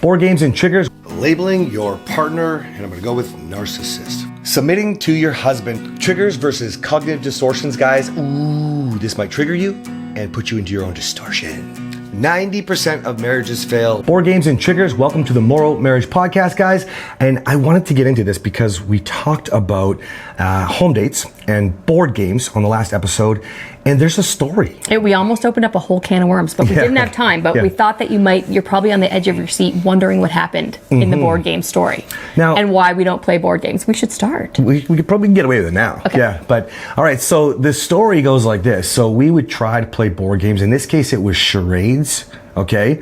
Board Games and Triggers. Labeling your partner, and I'm gonna go with narcissist. Submitting to your husband. Triggers versus cognitive distortions, guys. Ooh, this might trigger you and put you into your own distortion. 90% of marriages fail. Board Games and Triggers. Welcome to the Morrow Marriage podcast, guys. And I wanted to get into this because we talked about home dates and board games on the last episode, and there's a story. We almost opened up a whole can of worms, but we didn't have time. But we thought that you're probably on the edge of your seat wondering what happened in the board game story now, and why we don't play board games. We should start. We could probably get away with it now. Okay. Yeah, but all right, so the story goes like this. So we would try to play board games. In this case, it was charades, okay?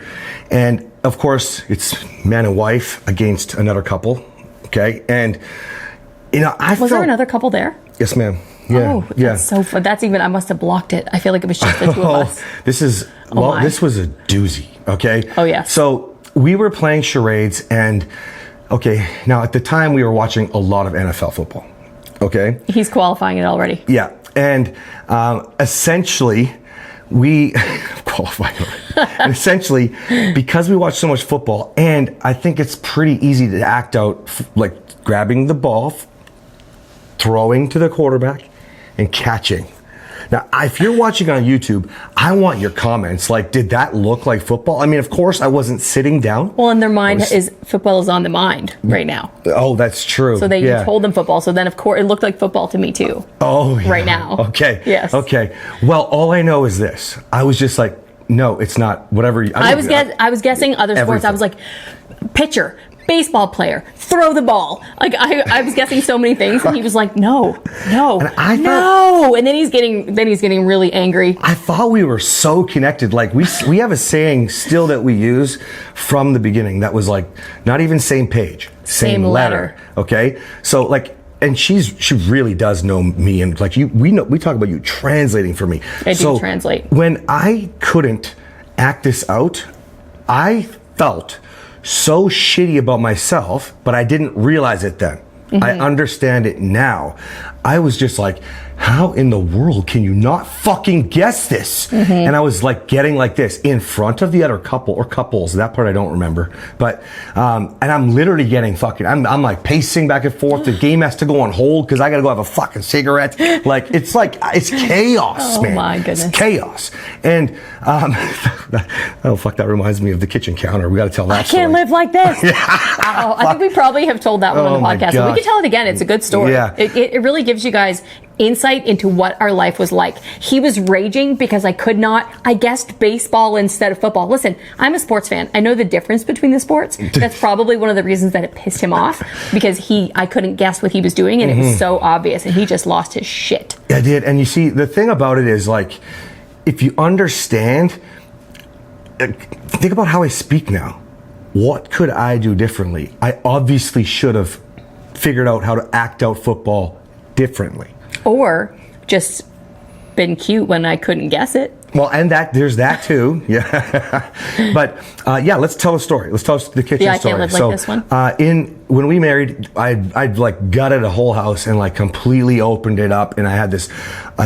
And of course, it's man and wife against another couple, okay? And, you know, Was there another couple there? Yes, ma'am. Yeah. Oh, that's so fun. I must have blocked it. I feel like it was just the two of us. This was a doozy, okay? Oh, yeah. So we were playing charades, and, okay, now at the time we were watching a lot of NFL football, okay? He's qualifying it already. Yeah, and essentially, we qualifying it. And essentially, because we watch so much football, and I think it's pretty easy to act out, like grabbing the ball, throwing to the quarterback, and catching. Now, if you're watching on YouTube, I want your comments. Like, did that look like football? I mean, of course, I wasn't sitting down. Well, and their mind football is on the mind right now. Oh, that's true. So you told them football. So then, of course, it looked like football to me too. Oh, yeah. Right now. Okay. Yes. Okay. Well, all I know is this. I was just like, no, it's not. Whatever. I was guessing other sports. Everything. I was like, pitcher, baseball player, throw the ball. Like I was guessing so many things, and he was like, no. And then he's getting really angry. I thought we were so connected. Like we have a saying still that we use from the beginning that was like, not even same page, same letter. Okay, so like. And she really does know me, and like we talk about you translating for me. I do translate. When I couldn't act this out, I felt so shitty about myself, but I didn't realize it then. I understand it now. I was just like, how in the world can you not fucking guess this? And I was like getting like this in front of the other couple or couples. That part I don't remember. But, and I'm literally getting fucking, I'm like pacing back and forth. The game has to go on hold because I got to go have a fucking cigarette. It's chaos, man. Oh my goodness. It's chaos. And, oh fuck, that reminds me of the kitchen counter. We got to tell that story. I can't live like this. I think we probably have told that one on the podcast. But we can tell it again. It's a good story. Yeah. It really gives you guys insight into what our life was like. He was raging because I guessed baseball instead of football. Listen, I'm a sports fan. I know the difference between the sports. That's probably one of the reasons that it pissed him off, because I couldn't guess what he was doing, and it was so obvious, and he just lost his shit. I did. And you see, the thing about it is, like, if you understand, think about how I speak now. What could I do differently? I obviously should have figured out how to act out football differently. Or just been cute when I couldn't guess it. Well, and there's that too. Yeah. But let's tell a story. Let's tell the kitchen story. I can't live like this one. When we married, I'd like gutted a whole house and like completely opened it up, and I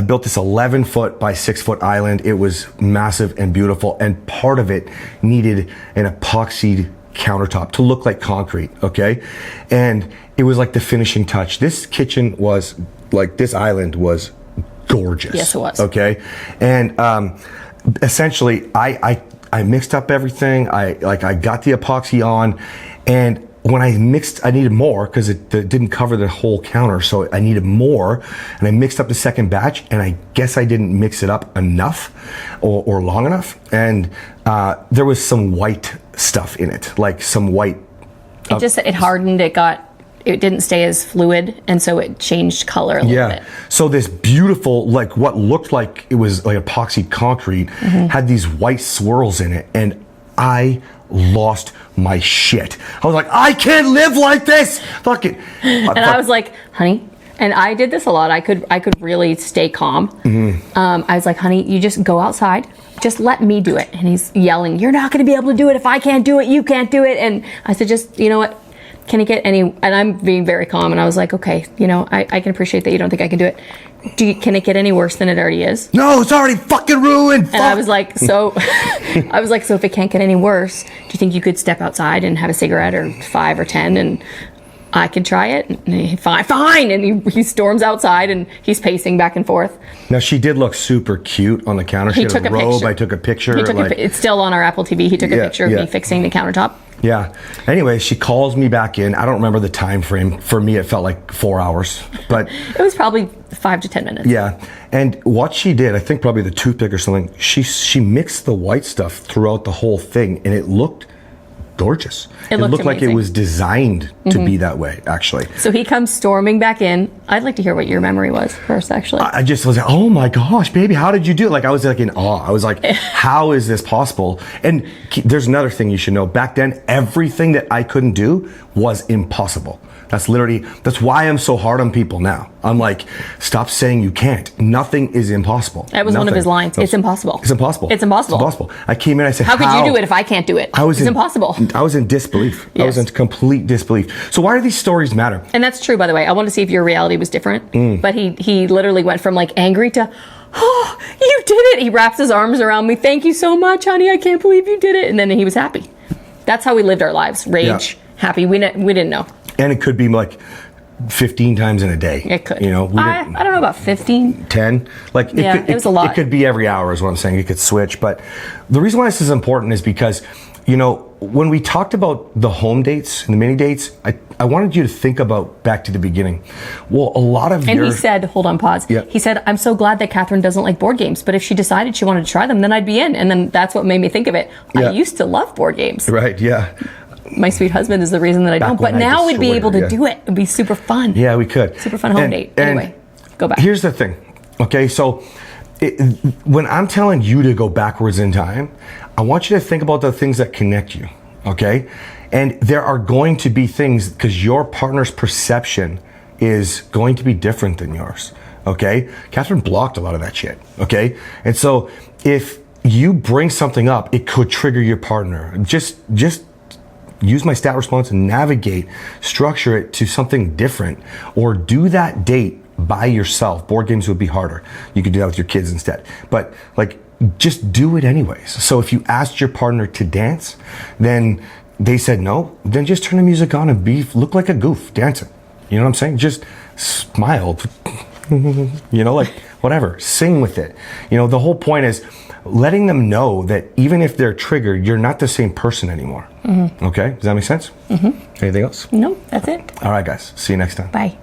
built this 11-foot by 6-foot island. It was massive and beautiful, and part of it needed an epoxy countertop to look like concrete, okay? And it was like the finishing touch. This kitchen was like, this island was gorgeous. Yes, it was. Okay. And essentially I mixed up everything. I got the epoxy on, and when I mixed, I needed more because it didn't cover the whole counter. So I needed more, and I mixed up the second batch, and I guess I didn't mix it up enough or long enough. And there was some white stuff in it, like some white. It hardened. It didn't stay as fluid, and so it changed color a little bit. So this beautiful, like what looked like it was like epoxy concrete, had these white swirls in it, and I lost my shit. I was like, I can't live like this. Fuck it. And I was like, honey, and I did this a lot. I could really stay calm. I was like, honey, you just go outside. Just let me do it. And he's yelling, you're not going to be able to do it. If I can't do it, you can't do it. And I said, just, you know what? can it get any, and I'm being very calm, and I was like, okay, you know, I can appreciate that you don't think I can do it. Can it get any worse than it already is? No, it's already fucking ruined. And I was like, so if it can't get any worse, do you think you could step outside and have a cigarette or 5 or 10 and I can try it? And he, fine. And he storms outside and he's pacing back and forth. Now, she did look super cute on the counter. She had a robe. I took a picture. It's still on our Apple TV. He took a picture of me fixing the countertop. Yeah. Anyway, she calls me back in. I don't remember the time frame. For me, it felt like 4 hours, but it was probably 5 to 10 minutes. Yeah. And what she did, I think probably the toothpick or something, she mixed the white stuff throughout the whole thing, and it looked gorgeous. It looked like it was designed to be that way, actually. So he comes storming back in. I'd like to hear what your memory was first, actually. I just was like, oh my gosh, baby, how did you do it? Like, I was like in awe. I was like, how is this possible? And there's another thing you should know. Back then, everything that I couldn't do was impossible. That's why I'm so hard on people now. I'm like, stop saying you can't. Nothing is impossible. That was one of his lines. It's impossible. It's impossible. It's impossible. It's impossible. I came in, I said, how could you do it if I can't do it? It's impossible. I was in disbelief. Yes. I was in complete disbelief. So why do these stories matter? And that's true, by the way. I want to see if your reality was different. But he literally went from like angry to, oh, you did it. He wraps his arms around me. Thank you so much, honey. I can't believe you did it. And then he was happy. That's how we lived our lives. Rage, happy. We didn't know. And it could be like 15 times in a day. It could. You know, I don't know about 15. 10. Like it was a lot. It could be every hour is what I'm saying. It could switch. But the reason why this is important is because, you know, when we talked about the home dates and the mini dates, I wanted you to think about back to the beginning. Well, a lot of he said, hold on, pause. Yeah. He said, I'm so glad that Kathryn doesn't like board games, but if she decided she wanted to try them, then I'd be in. And then that's what made me think of it. Yeah. I used to love board games. Right, yeah. My sweet husband is the reason that I don't. But now we'd be able to do it. It'd be super fun. Yeah, we could. Super fun home date. Anyway, go back. Here's the thing. Okay, so when I'm telling you to go backwards in time, I want you to think about the things that connect you. Okay? And there are going to be things, because your partner's perception is going to be different than yours. Okay? Kathryn blocked a lot of that shit. Okay? And so if you bring something up, it could trigger your partner. Just use my stat response and navigate, structure it to something different, or do that date by yourself. Board games would be harder. You could do that with your kids instead. But like, just do it anyways. So if you asked your partner to dance, then they said no, then just turn the music on and look like a goof dancing. You know what I'm saying? Just smile, you know, like whatever, sing with it. You know, the whole point is letting them know that even if they're triggered, you're not the same person anymore. Okay? Does that make sense? Anything else? No, that's it. All right, guys. See you next time. Bye.